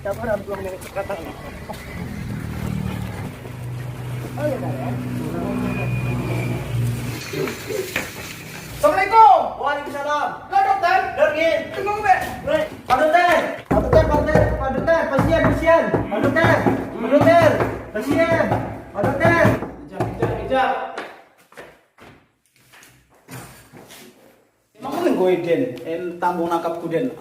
Sabar, belum dari sekarang. Oh iya, ya. Assalamualaikum. Waalaikumsalam. Lo dokter? Dorgin. Tunggu, Be. Pak Dokter. Pak Dokter, Pak Dokter, Pak Dokter, pasien, pasien. Pak Dokter, Pak Dokter, pasien. Pak Dokter. Ijab. Emang mana gue den? Tambung nakap kuden.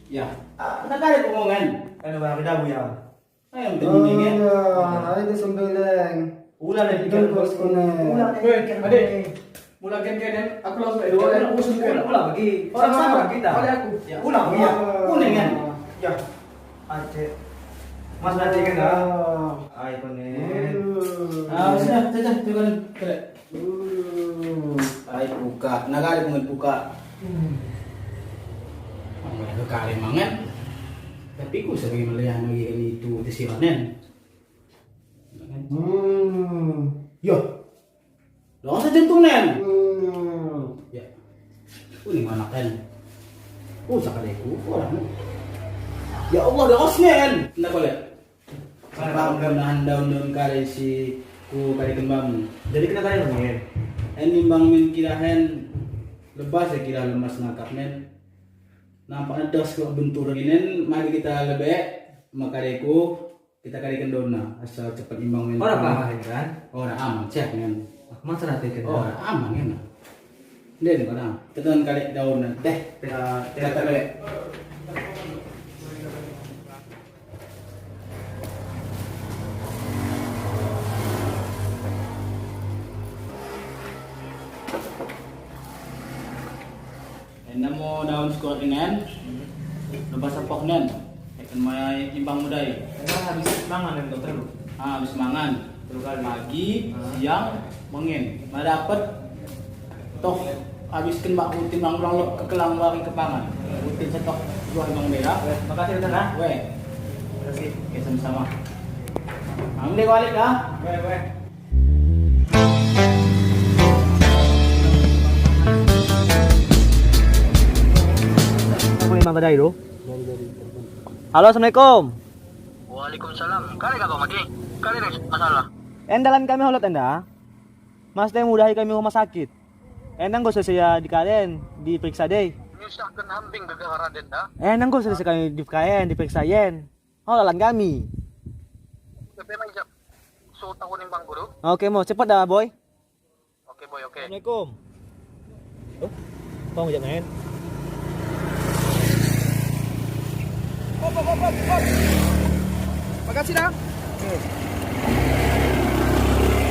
Ya, nak kali pengongan. Ano ba dabu ya? Ayam tadi ni. Ay, di sembeleng. Ulan na Ikan kos ko na. Adik. Mula gen-genen aku langsung usun Ulang lagi. Sama-sama kita. Oleh aku. Ya, Ulang ya. Kuning kan? Ya. Aceh. Mas nanti kan dah. Ay konen. Sudah, jangan kere. Ay buka, nagari pengen buka. Mereka kali mangan. Tapi ku sering melihat lagi ini itu tesianen. Yo. Lo sa jantungan. Ya. Ini mana kan? Sakali ku orang. Ya Allah, dosnen. Ndak boleh. Paham gamnahan daun-daun kali si ku kali kembang. Jadi kena tanya men. Ini bang min kirahen lebas ya kira lemas nakap men. Nampaknya dos kok bentur gini, mari kita lebih makareku kita karikan dona asal cepat imbang men. Orang apa kan? Orang aman cek men. Mas nanti kan. Orang aman kan. Den orang tekan kali daun teh kita kali. Namo daun skor dengan lepas sapok nen akan mai timbang mudai Emang habis mangan yang dokter lu. habis mangan terus pagi siang mengen ma dapat toh habiskan mbak rutin bang ulang ke kelang wari kepangan rutin setok dua bang merah Makasih dokter ah. weh Makasih. oke sama-sama ambil balik dah Weh. Mang tadi itu. Halo, assalamualaikum. Waalaikumsalam. Kali ka ba magi? Kali rin masalah. Endalan kami holot enda. Mas teh mudahi kami rumah sakit. Endang gak saya di kalian diperiksa deh. Nyusahkeun hambing gagara den da. Endang gak saya kami di kalian diperiksain. Holalan kami. Tapi mah ijab. So tahun ning Bang Guru. Oke, mau cepet dah, boy. Oke boy, oke. Assalamualaikum. Oh, kau ngajak main? Hop. Makasih dah.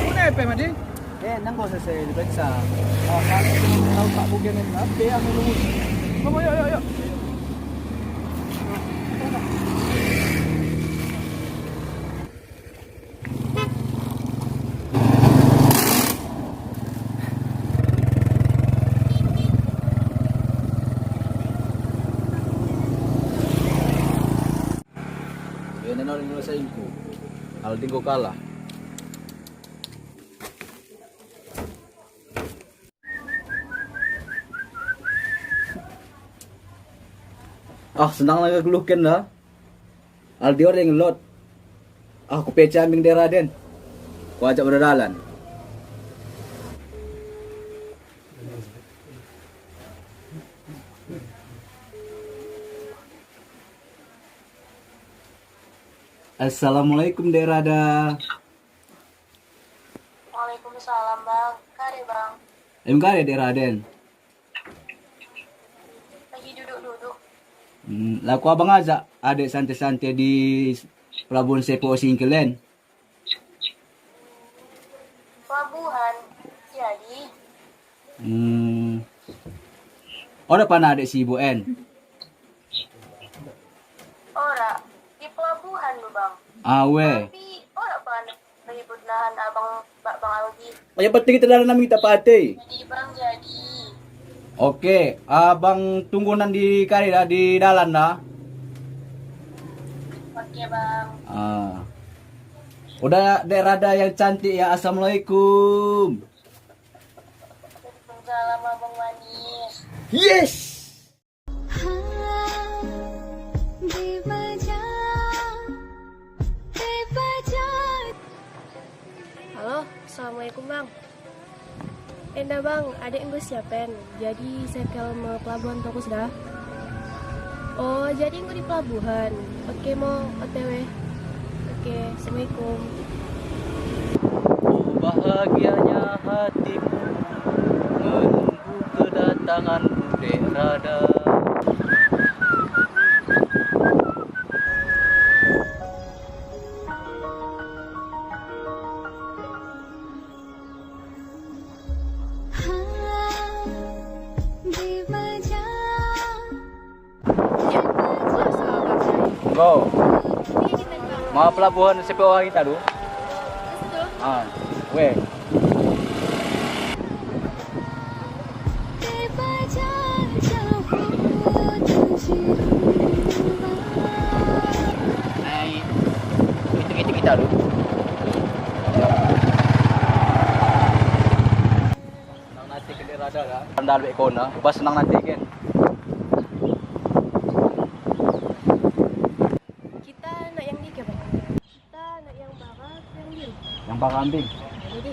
Mana apa madi? Endang gak saya diperiksa. Tahu tak bukan apa yang lulus. Mama yuk. Yan na rin sa inko. Alding ko kalah. Senang lagi geluhkan lah. Aldi orang yang lot. Aku peca ambing daerah den. Ku ajak berdalan. Assalamualaikum daerah dah. Waalaikumsalam bang, kare bang, Kare daerah den. lagi duduk-duduk. Laku abang aja adik santai-santai di Pelabuhan Sepo Singkelen. Pelabuhan, jadi Ora pana adik si Ibu En. ora di pelabuhan lu bang. Awe. Tapi ora pan ribut nahan bang Aldi. Yang penting kita dalam namin kita pati. Jadi bang jadi. Oke, abang tunggu nanti kali dah di dalam dah. Oke bang. Udah daerah yang cantik ya. Assalamualaikum. Waalaikumsalam abang manis. Yes. Halo, assalamualaikum bang. Endah bang, adik gue siapin. Jadi saya ke pelabuhan Tokus dah. Oh, jadi gue di pelabuhan. Oke, mau OTW. Oke, assalamualaikum. Oh bahagianya hatimu menunggu kedatanganmu dek Rada. Go. Mau pelabuhan CPO kita dulu. Weh. Kita dulu. Nang nanti ke Rada kan. Andal be kona, bas nang nanti kan. Kita nak yang ni ke bang? Kita nak yang barat, yang biru. Yang Pak Kambing. Jadi,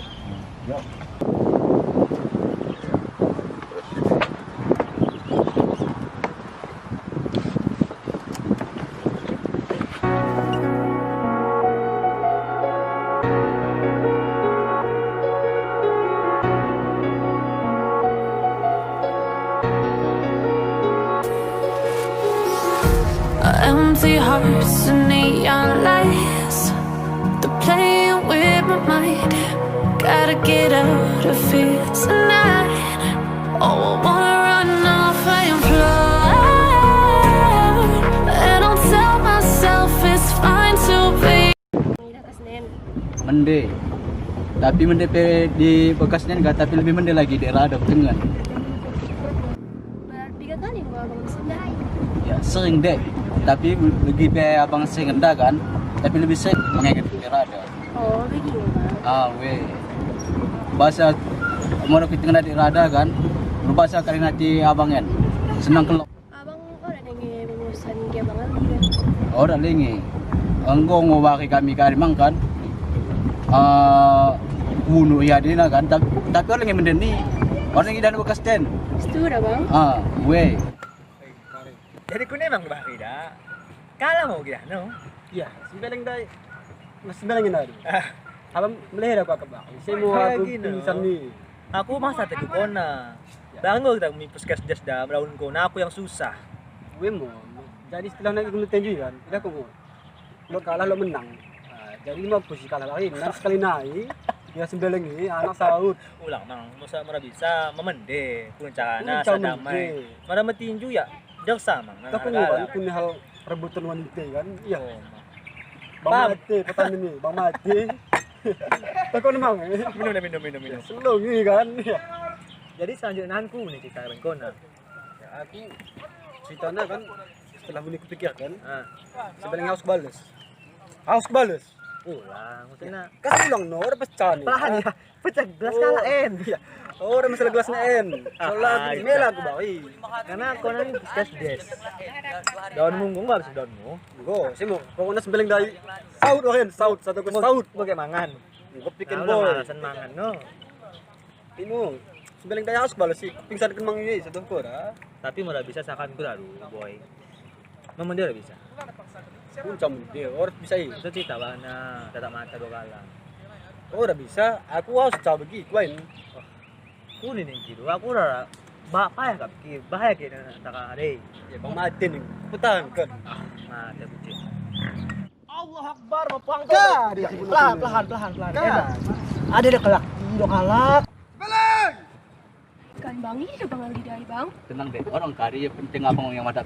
Yo. Empty hearts and neon lights, they're playing with my mind. Gotta get out of here tonight. Oh, I wanna run off and fly, and I'll tell myself it's fine to be. ini dah Senin. Mende. Tapi mende di bekasnya enggak, tapi lebih mende lagi di Rada Tengah. Berarti kan ini mau abang Sunda. Ya sering dek. Tapi lebih be abang sering enggak kan. Tapi lebih sering mengingat di Rada. Oh, begitu bang. Weh. Bahasa mau kita tengah di Rada kan. Lu bahasa kali nanti abang kan. Senang kelok. Abang orang yang lulusan dia banget gitu. Orang lengi. Engkau ngobaki kami karimang kan. Bunuh ya dina kan. Tapi orang yang mendeni. Orang yang dan bekas den. Setuju dah bang. Weh. Jadi ku memang bahari dah. Kala mau gila no. Iya, sembilan dah. Mas sembilan ini. Abang melihara aku bang. Saya mau aku pingsan nih. Aku masa tadi kona. Bangun kita mi puskes jas dah melawan kona aku yang susah. Gue mau. Jadi setelah naik gunung tenju kan, tidak aku mau. Lo kalah lo menang. Jadi mau posisi kalah lagi. Nanti sekali naik, ya sembilan ini anak sahut. Ulang mang, masa mara bisa memende kuncana Kuncang sadamai. mende. Mara metinju ya jaksa mang. Tapi kan punya hal rebutan wanita kan. Iya. Oh, Bang mati petani nih, bang mati. Takut memang. minum. Selong ini kan. Iya. Jadi selanjutnya aku nih kita kona. Ya, aku ceritanya kan setelah ini kupikirkan, sebenarnya Harus harus balas. ulang, maksudnya Kasih ulang no, udah pecah nih. pelan ya. Pecah gelas kalah en. Iya. Oh, udah masalah gelasnya N. Soalnya aku gitu. mela aku bawi. Karena kona ini puskes des. Daun munggung harus daunmu. Go, simo. Pokoknya sembeling dari saut wahin, saut satu ke saut. Pakai mangan. Gue bikin Nah, boy. alasan mangan no. Ini sembeling dari harus balas sih. Pingsan kemang ini satu kora. Tapi malah bisa sakan ku lalu, boy. Memang dia udah bisa. Puncam dia, orang bisa ini. Itu cerita bana, tatap mata dua kala. Oh, udah bisa. Aku harus coba begini, kuain. Aku nih gitu, aku udah bahaya kapki, bahaya kayaknya tak ada. Ya, bang mati nih. Putahan kan. Mati kucing. Allah Akbar, bapang Pelan. Kan. Ada deh kelak, udah kalak. Kan bang ini udah lagi dari bang. Tenang deh, orang kari penting abang yang madap.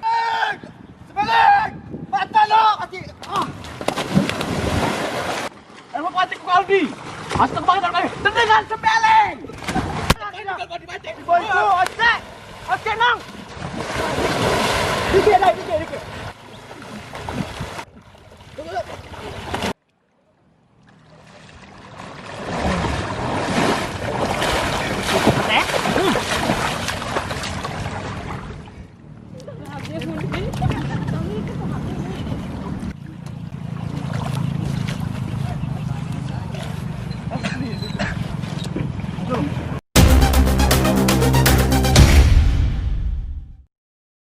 Ini